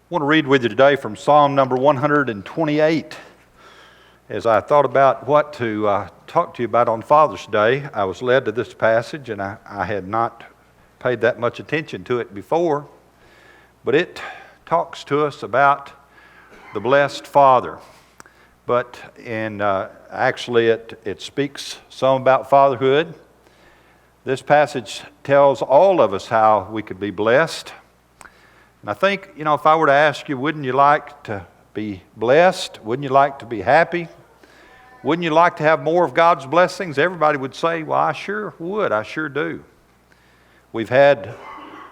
I want to read with you today from Psalm number 128. As I thought about what to talk to you about on Father's Day, I was led to this passage, and I had not paid that much attention to it before. But it talks to us about the blessed Father. But actually it speaks some about fatherhood. This passage tells all of us how we could be blessed. And I think, if I were to ask you, wouldn't you like to be blessed? Wouldn't you like to be happy? Wouldn't you like to have more of God's blessings? Everybody would say, well, I sure would. I sure do. We've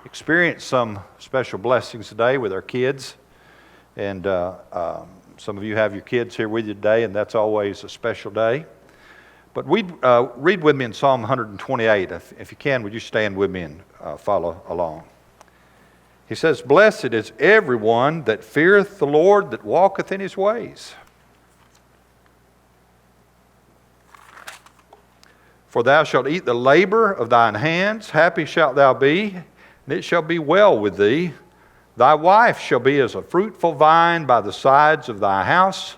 experienced some special blessings today with our kids. And some of you have your kids here with you today, and that's always a special day. But read with me in Psalm 128. If you can, would you stand with me and follow along? He says, "Blessed is everyone that feareth the Lord, that walketh in his ways. For thou shalt eat the labor of thine hands. Happy shalt thou be, and it shall be well with thee. Thy wife shall be as a fruitful vine by the sides of thy house,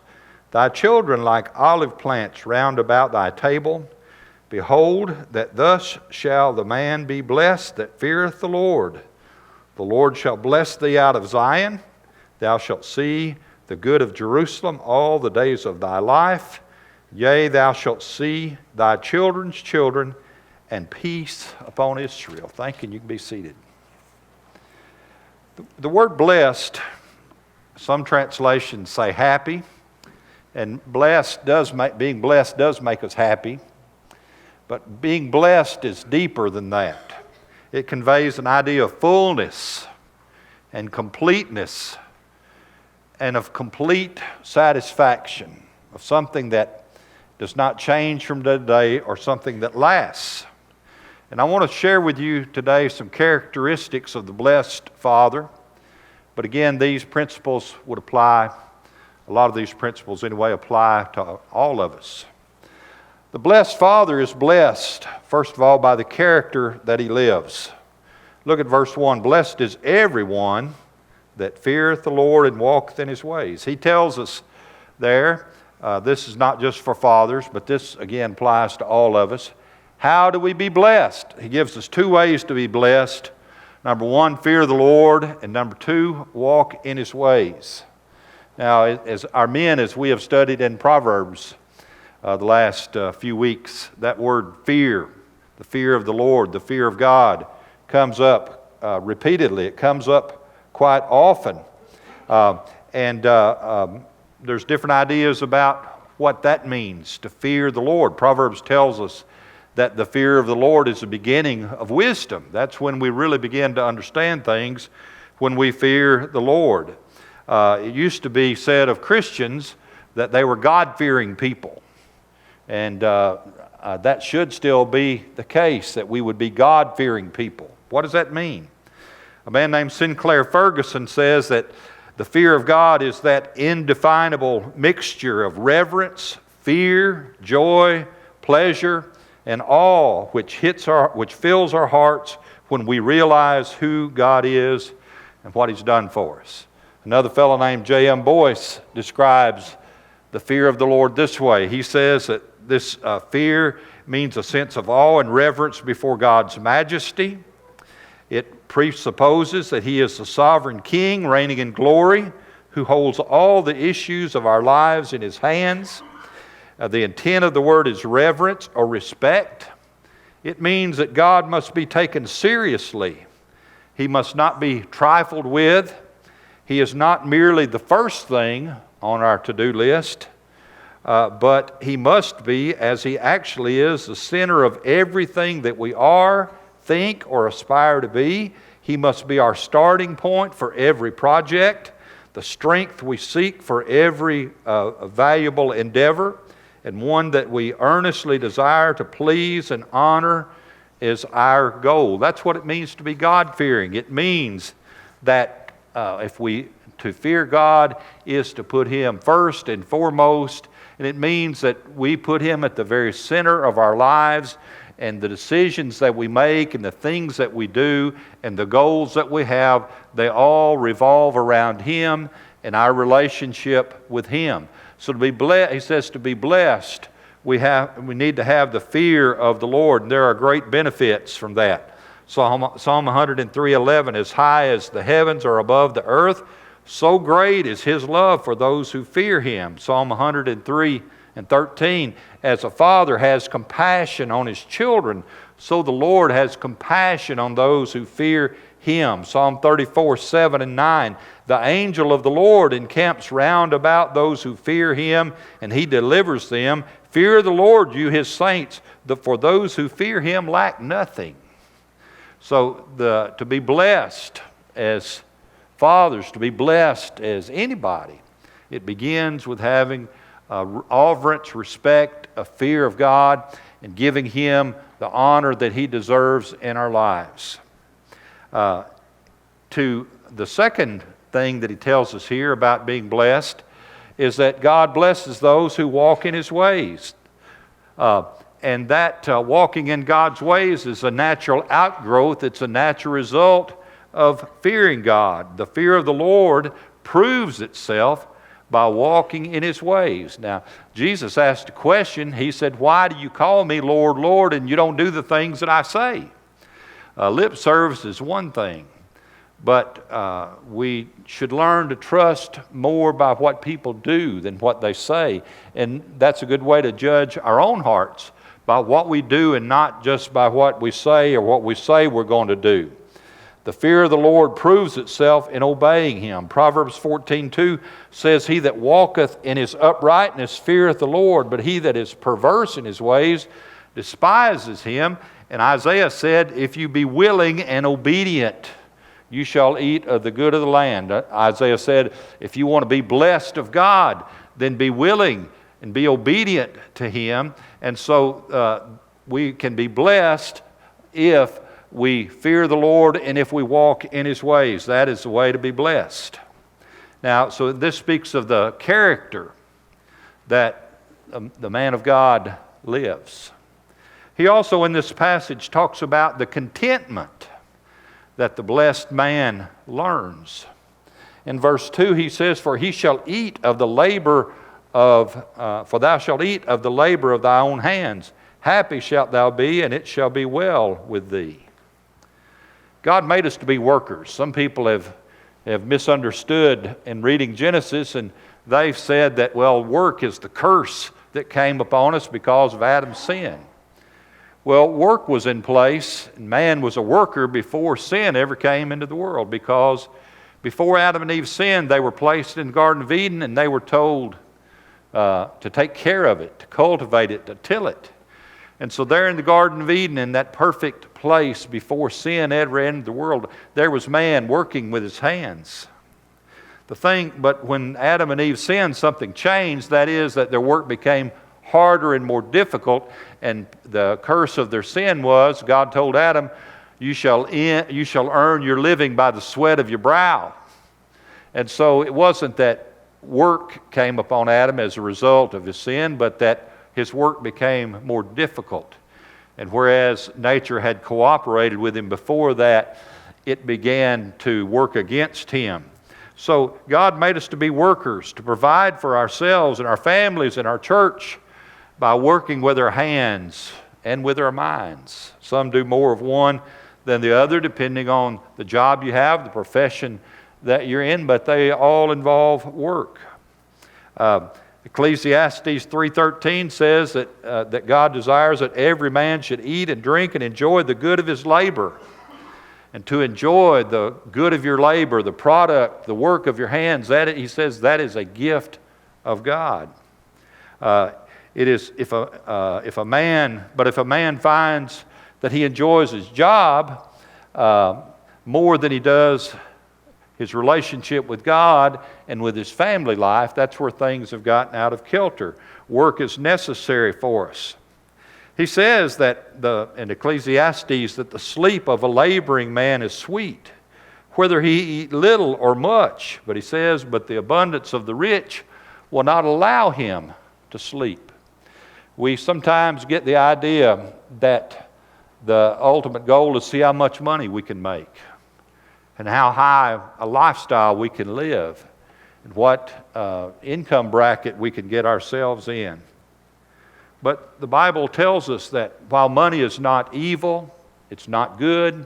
thy children like olive plants round about thy table. Behold, that thus shall the man be blessed that feareth the Lord. The Lord shall bless thee out of Zion. Thou shalt see the good of Jerusalem all the days of thy life. Yea, thou shalt see thy children's children, and peace upon Israel." Thank you. You can be seated. The word blessed, some translations say happy, and being blessed does make us happy. But being blessed is deeper than that. It conveys an idea of fullness and completeness and of complete satisfaction, of something that does not change from day to day or something that lasts. And I want to share with you today some characteristics of the blessed Father. But again, these principles would apply, a lot of these principles anyway, apply to all of us. The blessed Father is blessed, first of all, by the character that He lives. Look at verse 1. "Blessed is everyone that feareth the Lord and walketh in His ways." He tells us there, this is not just for fathers, but this again applies to all of us. How do we be blessed? He gives us two ways to be blessed. Number one, fear the Lord, and number two, walk in His ways. Now, as our men, as we have studied in Proverbs, the last few weeks, that word fear, the fear of the Lord, the fear of God, comes up repeatedly. It comes up quite often. There's different ideas about what that means, to fear the Lord. Proverbs tells us that the fear of the Lord is the beginning of wisdom. That's when we really begin to understand things, when we fear the Lord. It used to be said of Christians that they were God-fearing people. And that should still be the case, that we would be God-fearing people. What does that mean? A man named Sinclair Ferguson says that the fear of God is that indefinable mixture of reverence, fear, joy, pleasure, and awe which fills our hearts when we realize who God is and what He's done for us. Another fellow named J.M. Boyce describes the fear of the Lord this way. He says that this fear means a sense of awe and reverence before God's majesty. It presupposes that He is the sovereign King, reigning in glory, who holds all the issues of our lives in His hands. The intent of the word is reverence or respect. It means that God must be taken seriously. He must not be trifled with. He is not merely the first thing on our to-do list, but He must be, as He actually is, the center of everything that we are, think, or aspire to be. He must be our starting point for every project, the strength we seek for every valuable endeavor, and one that we earnestly desire to please and honor is our goal. That's what it means to be God-fearing. It means that to fear God is to put Him first and foremost, and it means that we put Him at the very center of our lives, and the decisions that we make and the things that we do and the goals that we have, they all revolve around Him and our relationship with Him. So to be blessed, he says, to be blessed, we need to have the fear of the Lord, and there are great benefits from that. Psalm 103:11, as high as the heavens are above the earth, so great is His love for those who fear Him. Psalm 103:13, as a father has compassion on his children, so the Lord has compassion on those who fear Him. Psalm 34:7 and 9, the angel of the Lord encamps round about those who fear Him, and He delivers them. Fear the Lord, you His saints, for those who fear Him lack nothing. So to be blessed as fathers, to be blessed as anybody, it begins with having reverence, respect, a fear of God, and giving Him the honor that He deserves in our lives. To the second thing that he tells us here about being blessed is that God blesses those who walk in His ways. And that walking in God's ways is a natural outgrowth. It's a natural result of fearing God. The fear of the Lord proves itself by walking in His ways. Now, Jesus asked a question. He said, why do you call me Lord, Lord, and you don't do the things that I say? Lip service is one thing, but we should learn to trust more by what people do than what they say. And that's a good way to judge our own hearts, by what we do and not just by what we say or what we say we're going to do. The fear of the Lord proves itself in obeying Him. Proverbs 14:2 says, he that walketh in his uprightness feareth the Lord, but he that is perverse in his ways despises Him. And Isaiah said, if you be willing and obedient, you shall eat of the good of the land. Isaiah said, if you want to be blessed of God, then be willing and be obedient to Him. And so we can be blessed if we fear the Lord and if we walk in His ways. That is the way to be blessed. Now, so this speaks of the character that the man of God lives. He also in this passage talks about the contentment that the blessed man learns. In verse 2 he says, for thou shalt eat of the labor of thy own hands. Happy shalt thou be, and it shall be well with thee. God made us to be workers. Some people have misunderstood in reading Genesis, and they've said that, well, work is the curse that came upon us because of Adam's sin. Well, work was in place, and man was a worker before sin ever came into the world, because before Adam and Eve sinned, they were placed in the Garden of Eden, and they were told to take care of it, to cultivate it, to till it. And so there in the Garden of Eden, in that perfect place before sin ever entered the world, there was man working with his hands. But when Adam and Eve sinned, something changed. That is, that their work became harder and more difficult, and the curse of their sin was, God told Adam, you shall earn your living by the sweat of your brow. And so it wasn't that work came upon Adam as a result of his sin, but that his work became more difficult. And whereas nature had cooperated with him before that, it began to work against him. So God made us to be workers, to provide for ourselves and our families and our church by working with our hands and with our minds. Some do more of one than the other, depending on the job you have, the profession that you're in, but they all involve work. Ecclesiastes 3:13 says that God desires that every man should eat and drink and enjoy the good of his labor. And to enjoy the good of your labor, the product, the work of your hands, he says that is a gift of God. It is if a man finds that he enjoys his job more than he does his relationship with God and with his family life, that's where things have gotten out of kilter. Work is necessary for us. He says that in Ecclesiastes that the sleep of a laboring man is sweet, whether he eat little or much. But he says, but the abundance of the rich will not allow him to sleep. We sometimes get the idea that The ultimate goal is to see how much money we can make and how high a lifestyle we can live and what income bracket we can get ourselves in. But the Bible tells us that while money is not evil, it's not good,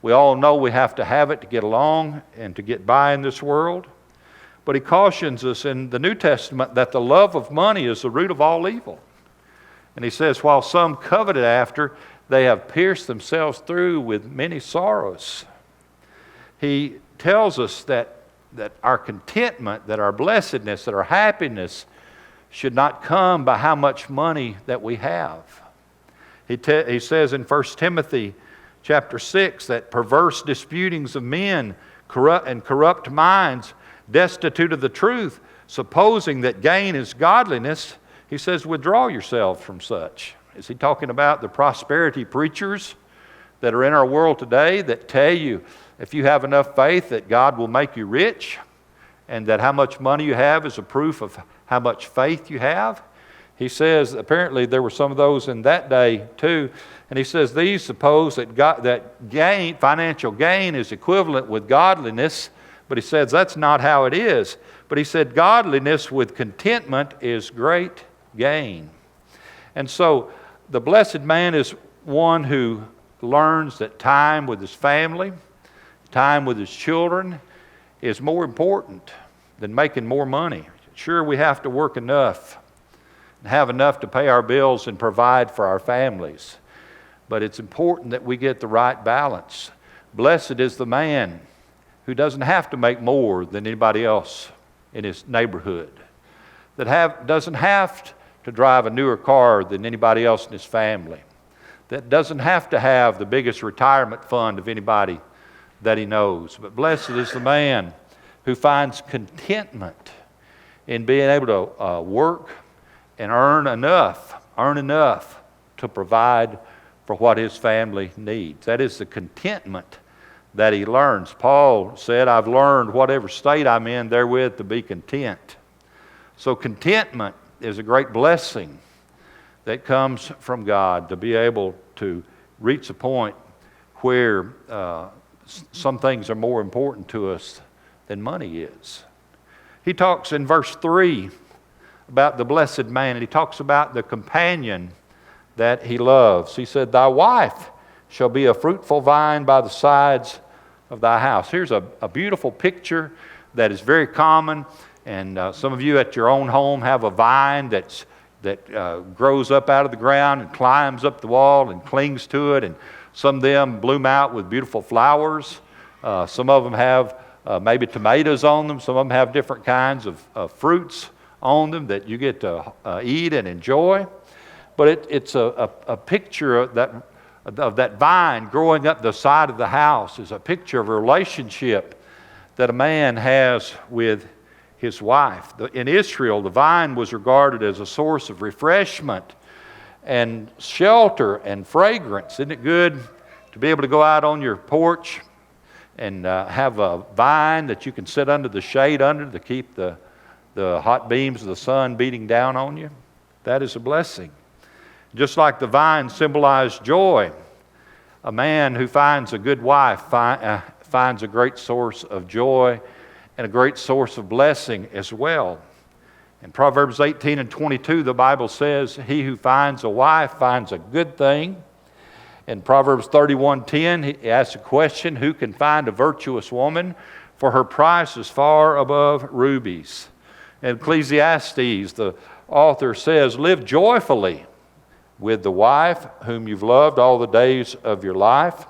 we all know we have to have it to get along and to get by in this world. But he cautions us in the New Testament that the love of money is the root of all evil. And he says, while some coveted after, they have pierced themselves through with many sorrows. He tells us that our contentment, that our blessedness, that our happiness should not come by how much money that we have. He says in 1 Timothy chapter 6 that perverse disputings of men corrupt minds, destitute of the truth, supposing that gain is godliness, he says, withdraw yourselves from such. Is he talking about the prosperity preachers that are in our world today that tell you if you have enough faith that God will make you rich and that how much money you have is a proof of how much faith you have? He says, apparently there were some of those in that day too, and he says these suppose that gain, financial gain is equivalent with godliness, but he says that's not how it is. But he said godliness with contentment is great gain. And so the blessed man is one who learns that time with his family, time with his children is more important than making more money. Sure, we have to work enough and have enough to pay our bills and provide for our families. But it's important that we get the right balance. Blessed is the man who doesn't have to make more than anybody else in his neighborhood, that doesn't have to drive a newer car than anybody else in his family, that doesn't have to have the biggest retirement fund of anybody that he knows. But blessed is the man who finds contentment in being able to work and earn enough to provide for what his family needs. That is the contentment that he learns. Paul said, I've learned whatever state I'm in therewith to be content. So contentment is a great blessing that comes from God, to be able to reach a point where some things are more important to us than money is. He talks in verse 3 about the blessed man, and he talks about the companion that he loves. He said, thy wife shall be a fruitful vine by the sides of thy house. Here's a beautiful picture that is very common, and some of you at your own home have a vine that grows up out of the ground and climbs up the wall and clings to it, and some of them bloom out with beautiful flowers. Some of them have maybe tomatoes on them. Some of them have different kinds of fruits on them that you get to eat and enjoy. But it's a picture of that vine growing up the side of the house is a picture of a relationship that a man has with his wife. In Israel, the vine was regarded as a source of refreshment and shelter and fragrance. Isn't it good to be able to go out on your porch and have a vine that you can sit under the shade under to keep the hot beams of the sun beating down on you? That is a blessing. Just like the vine symbolized joy, a man who finds a good wife finds a great source of joy and a great source of blessing as well. In Proverbs 18 and 22, the Bible says, he who finds a wife finds a good thing. In Proverbs 31:10, he asks a question, who can find a virtuous woman? For her price is far above rubies. In Ecclesiastes, the author says, live joyfully with the wife whom you've loved all the days of your life.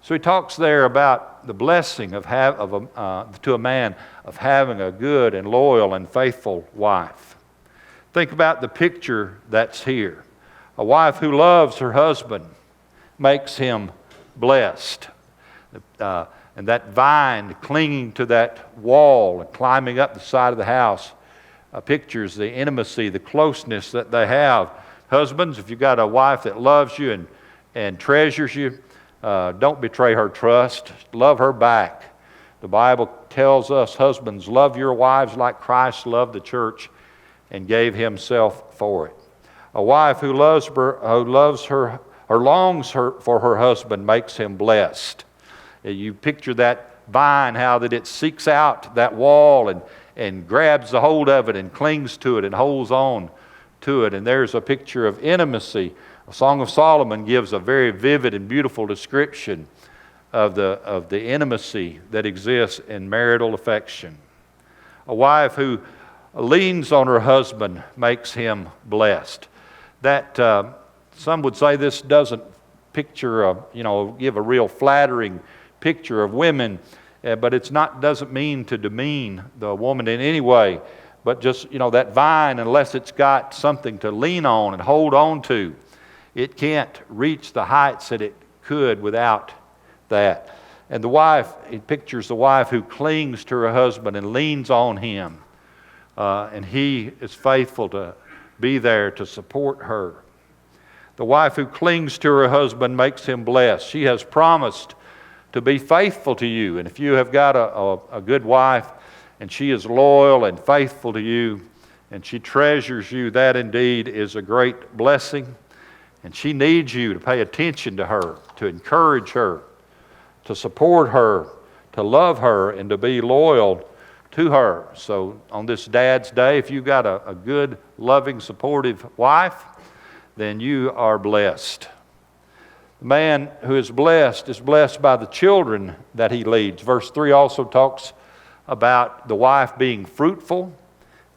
So he talks there about the blessing to a man of having a good and loyal and faithful wife. Think about the picture that's here. A wife who loves her husband makes him blessed. And that vine clinging to that wall and climbing up the side of the house pictures the intimacy, the closeness that they have. Husbands, if you've got a wife that loves you and treasures you, don't betray her trust. Love her back. The Bible tells us, husbands, love your wives like Christ loved the church and gave himself for it. A wife who loves her or longs for her husband makes him blessed. You picture that vine, how that it seeks out that wall and grabs the hold of it and clings to it and holds on to it. And there's a picture of intimacy. A Song of Solomon gives a very vivid and beautiful description of the intimacy that exists in marital affection. A wife who leans on her husband makes him blessed. That some would say this doesn't picture give a real flattering picture of women, but it's not, doesn't mean to demean the woman in any way. But just, that vine, unless it's got something to lean on and hold on to, it can't reach the heights that it could without that. And the wife, it pictures the wife who clings to her husband and leans on him, and he is faithful to be there to support her. The wife who clings to her husband makes him blessed. She has promised to be faithful to you. And if you have got a good wife and she is loyal and faithful to you and she treasures you, that indeed is a great blessing. And she needs you to pay attention to her, to encourage her, to support her, to love her, and to be loyal to her. So on this Dad's Day, if you've got a good, loving, supportive wife, then you are blessed. The man who is blessed by the children that he leads. Verse 3 also talks about the wife being fruitful.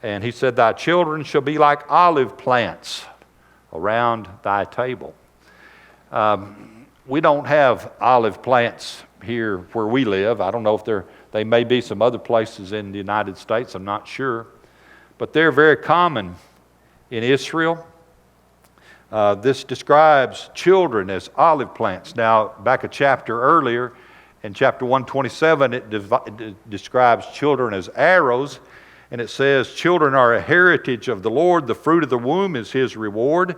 And he said, thy children shall be like olive plants around thy table. We don't have olive plants here where we live. I don't know if they may be some other places in the United States. I'm not sure. But they're very common in Israel. This describes children as olive plants. Now, back a chapter earlier, in chapter 127, it describes children as arrows, and it says, children are a heritage of the Lord, the fruit of the womb is his reward.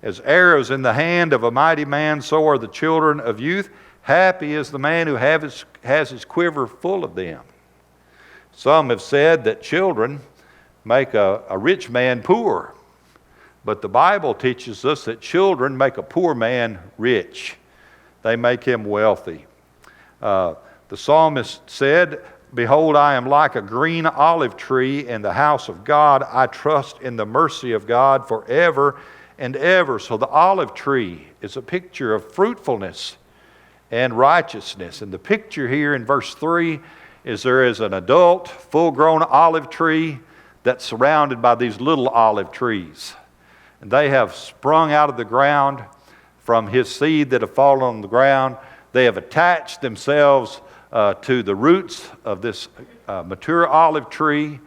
As arrows in the hand of a mighty man, so are the children of youth. Happy is the man who has his quiver full of them. Some have said that children make a rich man poor. But the Bible teaches us that children make a poor man rich. They make him wealthy. The psalmist said, behold, I am like a green olive tree in the house of God. I trust in the mercy of God forever and ever. So the olive tree is a picture of fruitfulness and righteousness. And the picture here in verse 3 is there is an adult, full-grown olive tree that's surrounded by these little olive trees. And they have sprung out of the ground from his seed that have fallen on the ground. They have attached themselves to the roots of this mature olive tree.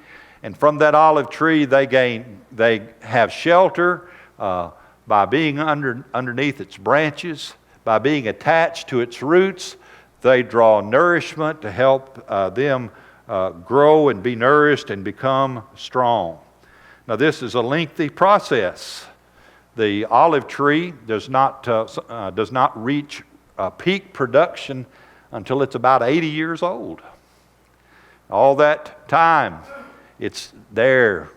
And from that olive tree, they have shelter by being underneath its branches. By being attached to its roots, they draw nourishment to help them grow and be nourished and become strong. Now, this is a lengthy process. The olive tree does not reach peak production until it's about 80 years old. All that time, it's there,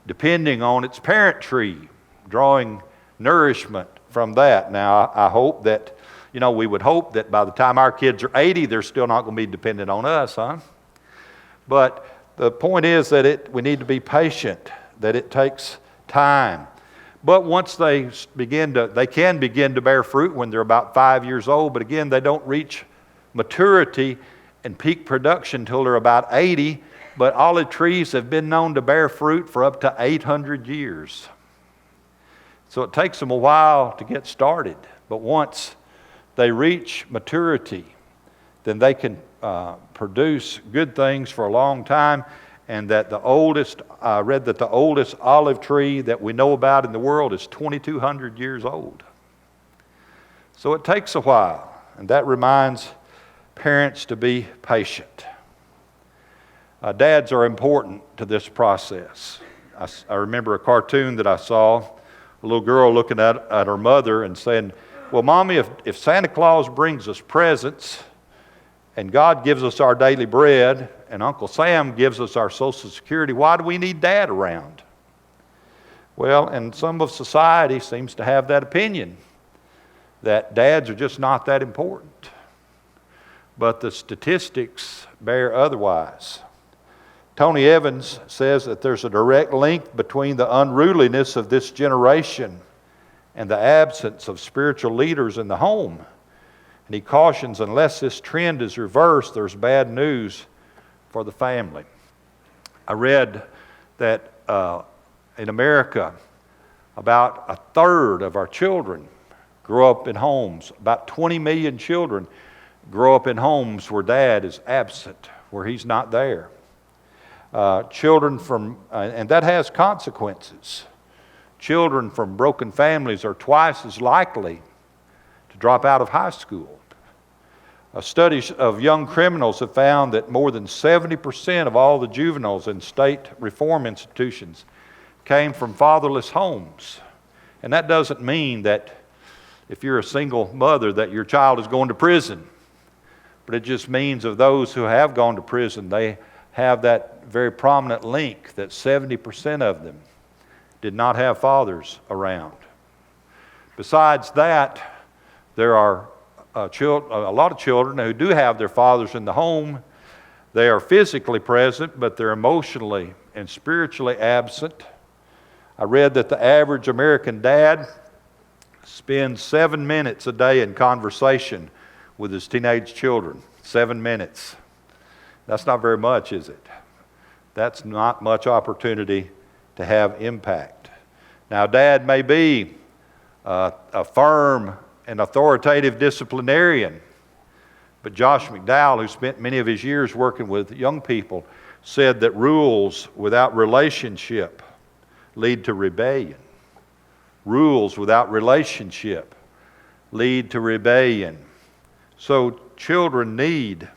depending on its parent tree, drawing nourishment from that. Now, I hope that, we would hope that by the time our kids are 80, they're still not going to be dependent on us, huh? But the point is that we need to be patient, that it takes time. But once they can begin to bear fruit when they're about 5 years old, but again, they don't reach maturity and peak production until they're about 80. But olive trees have been known to bear fruit for up to 800 years. So it takes them a while to get started. But once they reach maturity, then they can produce good things for a long time. And that I read that the oldest olive tree that we know about in the world is 2,200 years old. So it takes a while, and that reminds parents to be patient. Dads are important to this process. I remember a cartoon that I saw, a little girl looking at her mother and saying, well, Mommy, if Santa Claus brings us presents, and God gives us our daily bread, and Uncle Sam gives us our Social Security, why do we need Dad around? Well, and some of society seems to have that opinion. that dads are just not that important. But the statistics bear otherwise. Tony Evans says that there's a direct link between the unruliness of this generation and the absence of spiritual leaders in the home. And he cautions, unless this trend is reversed, there's bad news for the family. I read that in America, about a third of our children grow up in homes. About 20 million children grow up in homes where dad is absent, where he's not there. Children from, and that has consequences. Children from broken families are twice as likely to drop out of high school. Studies of young criminals have found that more than 70% of all the juveniles in state reform institutions came from fatherless homes. And that doesn't mean that if you're a single mother that your child is going to prison. But it just means of those who have gone to prison, they have that very prominent link that 70% of them did not have fathers around. Besides that, there are a lot of children who do have their fathers in the home. They are physically present, but they're emotionally and spiritually absent. I read that the average American dad spends 7 minutes a day in conversation with his teenage children. 7 minutes. That's not very much, is it? That's not much opportunity to have impact. Now, dad may be a firm and authoritative disciplinarian, but Josh McDowell, who spent many of his years working with young people, said that rules without relationship lead to rebellion. Rules without relationship lead to rebellion. So children need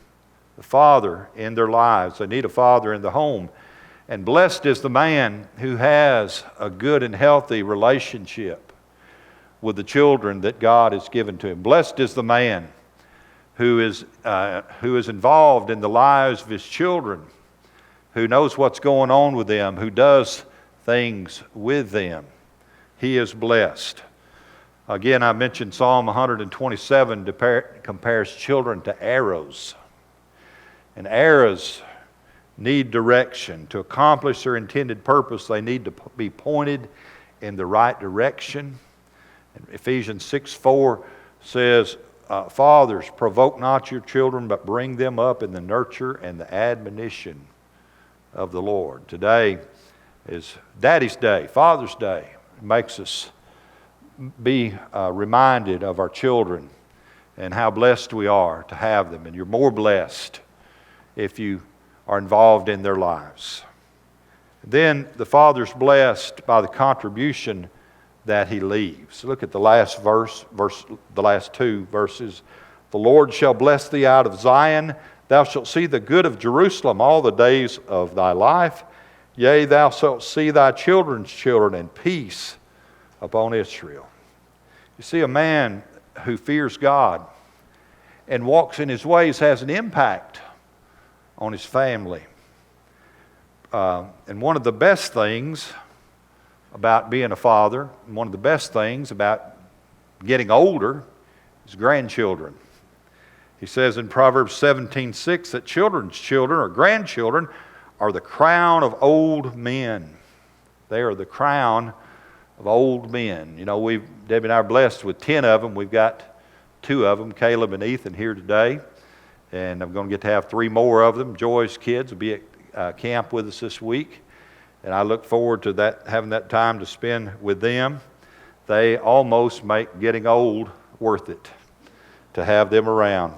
the father in their lives. They need a father in the home. And blessed is the man who has a good and healthy relationship with the children that God has given to him. Blessed is the man who is involved in the lives of his children, who knows what's going on with them, who does things with them. He is blessed. Again, I mentioned Psalm 127 compares children to arrows. And arrows need direction. To accomplish their intended purpose, they need to be pointed in the right direction. And Ephesians 6:4 says, fathers, provoke not your children, but bring them up in the nurture and the admonition of the Lord. Today is Daddy's Day, Father's Day. It makes us be reminded of our children and how blessed we are to have them. And you're more blessed if you are involved in their lives. Then the father's blessed by the contribution that he leaves. Look at the last the last two verses. The Lord shall bless thee out of Zion. Thou shalt see the good of Jerusalem all the days of thy life. Yea, thou shalt see thy children's children, and peace upon Israel. You see, a man who fears God and walks in his ways has an impact on his family. And one of the best things about being a father, and one of the best things about getting older, is grandchildren. He says in Proverbs 17:6 that children's children or grandchildren are the crown of old men. They are the crown of old men. You know, Debbie and I are blessed with 10 of them. We've got 2 of them, Caleb and Ethan, here today. And I'm going to get to have 3 more of them. Joy's kids will be at camp with us this week. And I look forward to having that time to spend with them. They almost make getting old worth it to have them around.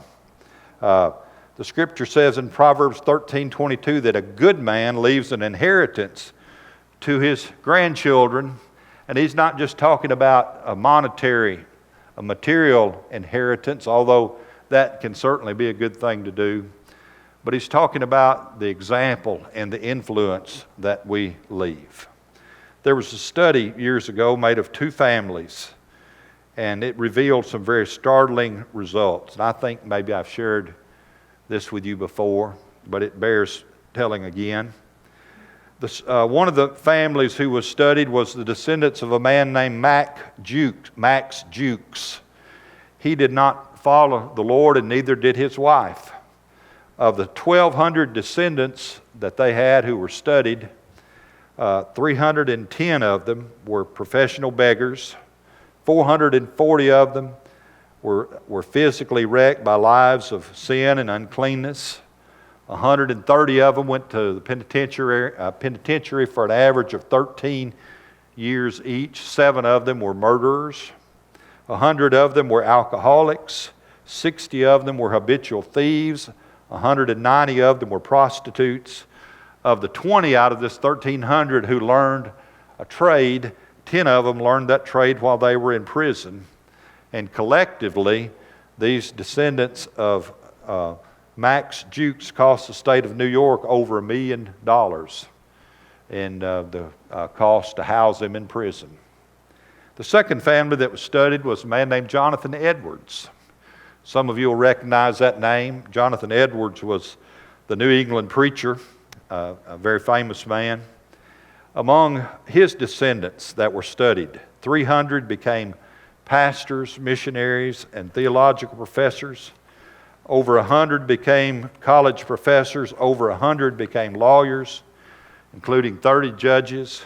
The scripture says in Proverbs 13:22 that a good man leaves an inheritance to his grandchildren. And he's not just talking about a material inheritance, although that can certainly be a good thing to do. But he's talking about the example and the influence that we leave. There was a study years ago made of 2 families, and it revealed some very startling results. And I think maybe I've shared this with you before, but it bears telling again. One of the families who was studied was the descendants of a man named Max Jukes. he did not follow the Lord, and neither did his wife. Of the 1,200 descendants that they had who were studied, 310 of them were professional beggars. 440 of them were physically wrecked by lives of sin and uncleanness. 130 of them went to the penitentiary for an average of 13 years each. 7 of them were murderers. 100 of them were alcoholics. 60 of them were habitual thieves. 190 of them were prostitutes. Of the 20 out of this 1,300 who learned a trade, 10 of them learned that trade while they were in prison. And collectively, these descendants of Max Jukes cost the state of New York over $1 million in the cost to house them in prison. The second family that was studied was a man named Jonathan Edwards. Some of you will recognize that name. Jonathan Edwards was the New England preacher, a very famous man. Among his descendants that were studied, 300 became pastors, missionaries, and theological professors. Over 100 became college professors. Over 100 became lawyers, including 30 judges.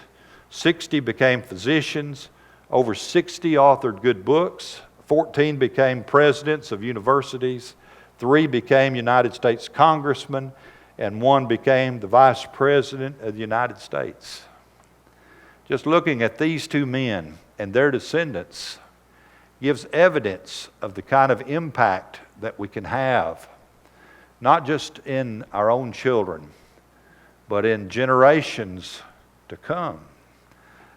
60 became physicians. Over 60 authored good books. 14 became presidents of universities. 3 became United States congressmen. And 1 became the vice president of the United States. Just looking at these 2 men and their descendants gives evidence of the kind of impact that we can have, not just in our own children, but in generations to come.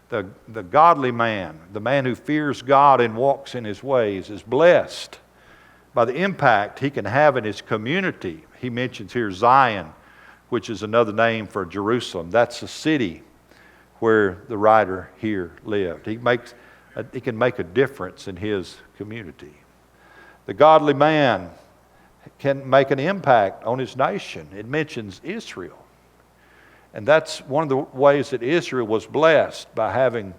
The godly man, the man who fears God and walks in his ways, is blessed by the impact he can have in his community. He mentions here Zion, which is another name for Jerusalem. That's the city where the writer here lived. He can make a difference in his community. The godly man can make an impact on his nation. It mentions Israel. And that's one of the ways that Israel was blessed, by having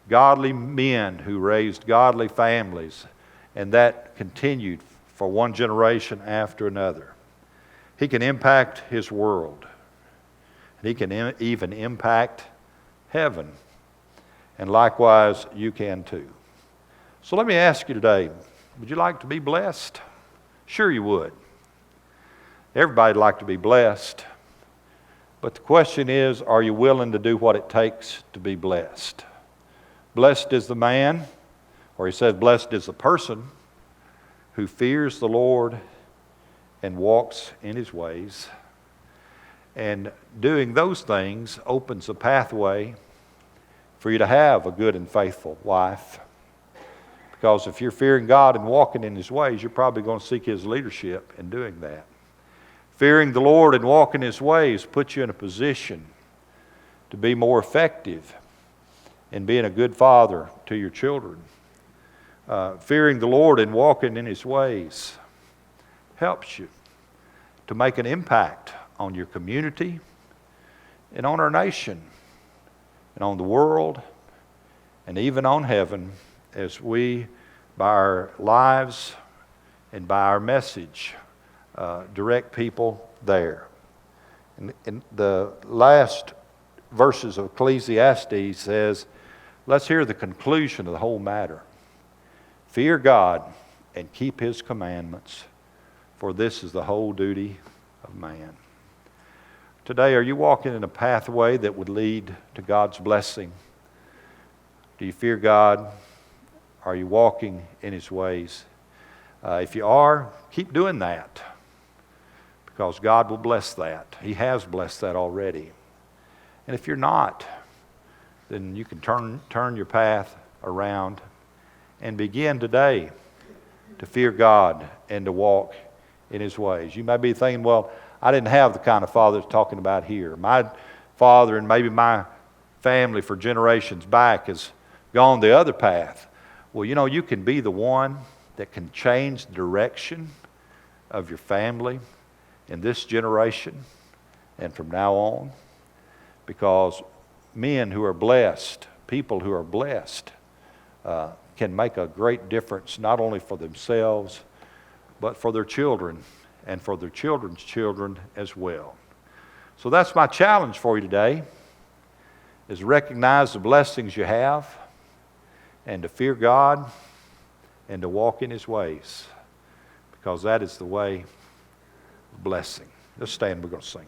godly men who raised godly families, and that continued for one generation after another. He can impact his world. And he can even impact heaven. And likewise, you can too. So let me ask you today, would you like to be blessed? Sure you would. Everybody'd like to be blessed. But the question is, are you willing to do what it takes to be blessed? Blessed is the man, or he says, blessed is the person who fears the Lord and walks in his ways. And doing those things opens a pathway for you to have a good and faithful wife. Because if you're fearing God and walking in his ways, you're probably going to seek his leadership in doing that. Fearing the Lord and walking his ways puts you in a position to be more effective in being a good father to your children. Fearing the Lord and walking in his ways helps you to make an impact on your community and on our nation and on the world and even on heaven, as we, by our lives and by our message, direct people there. And the last verses of Ecclesiastes says, let's hear the conclusion of the whole matter. Fear God and keep his commandments, for this is the whole duty of man. Today, are you walking in a pathway that would lead to God's blessing? Do you fear God? Are you walking in his ways? If you are, keep doing that, because God will bless that. He has blessed that already. And if you're not, then you can turn your path around and begin today to fear God and to walk in his ways. You may be thinking, well, I didn't have the kind of father that's talking about here. My father and maybe my family for generations back has gone the other path. Well, you can be the one that can change the direction of your family in this generation and from now on, because men who are blessed, people who are blessed, can make a great difference, not only for themselves, but for their children and for their children's children as well. So that's my challenge for you today, is recognize the blessings you have and to fear God and to walk in His ways, because that is the way of blessing. Let's stand, we're going to sing.